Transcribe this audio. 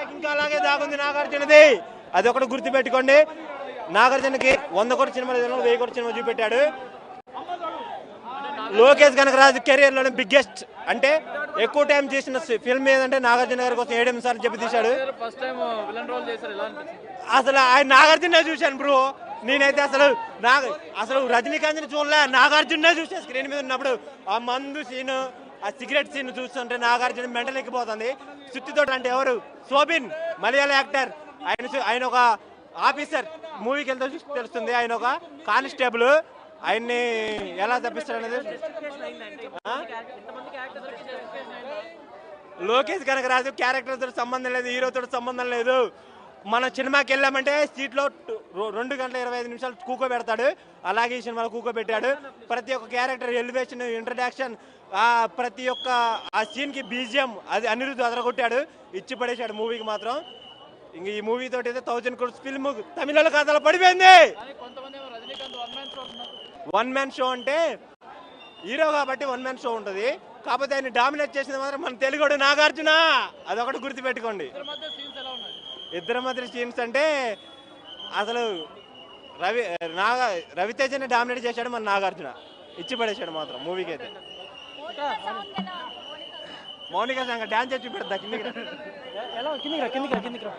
Back ఇంకా అలాగే దాగుంది నాగార్జునది, అది ఒకటి గుర్తుపెట్టుకోండి. నాగార్జునకి 100 కోట్ల సినిమా 1000 కోట్ల సినిమా చూపెట్టాడు. లోకేష్ కనకరాజు కెరీర్ లోనే బిగ్గెస్ట్ అంటే ఎక్కువ టైం చేసిన ఫిల్మ్ ఏదంటే నాగార్జున గారి కోసం 7 నిమిషాలు చెప్పి తీశాడు. అసలు ఆయన నాగార్జున చూశాను బ్రో నేనైతే. అసలు రజనీకాంత్ చూడలే, నాగార్జున చూసా స్క్రీన్ మీద ఉన్నప్పుడు. ఆ మందు సీన్, ఆ సిగరెట్ సీన్ చూస్తుంటే నాగార్జున మెంటల్ ఎక్కిపోతుంది. సుత్తితో అంటే ఎవరు, శోభిన్ మలయాళ యాక్టర్. ఆయన ఒక ఆఫీసర్, మూవీకి వెళ్తే చూసి తెలుస్తుంది. ఆయన ఒక కానిస్టేబుల్, ఆయన్ని ఎలా తప్పిస్తాడు అనేది. లోకేష్ కనకరాజు క్యారెక్టర్ తో సంబంధం లేదు, హీరోతో సంబంధం లేదు. మనం సినిమాకి వెళ్ళామంటే సీట్లో 2 గంటల 25 నిమిషాలు కూకోబెడతాడు. అలాగే ఈ సినిమాలో కూకోబెట్టాడు. ప్రతి ఒక్క క్యారెక్టర్ ఎలివేషన్, ఇంట్రడక్షన్, ప్రతి ఒక్క ఆ సీన్కి బీజిఎం అది అనిరుద్ధ్ అదరగొట్టాడు, ఇచ్చి పడేశాడు మూవీకి మాత్రం. ఇంక ఈ మూవీ తోటి అయితే 1000 crores ఫిల్మ్ తమిళ ఖాతాలో పడిపోయింది. 1 man షో అంటే హీరో కాబట్టి 1 man షో ఉంటుంది. కాకపోతే ఆయన డామినేట్ చేసింది మాత్రం మన తెలుగుడు నాగార్జున, అదొకటి గుర్తుపెట్టుకోండి. ఇద్దరి మధ్య సీన్స్ అంటే అసలు రవితేజని డామినేట్ చేశాడు మన నాగార్జున, ఇచ్చి పడేశాడు మాత్రం మూవీకి అయితే. మౌనిక సంగ డాన్స్ చేసి పెడతా కిందికి రా.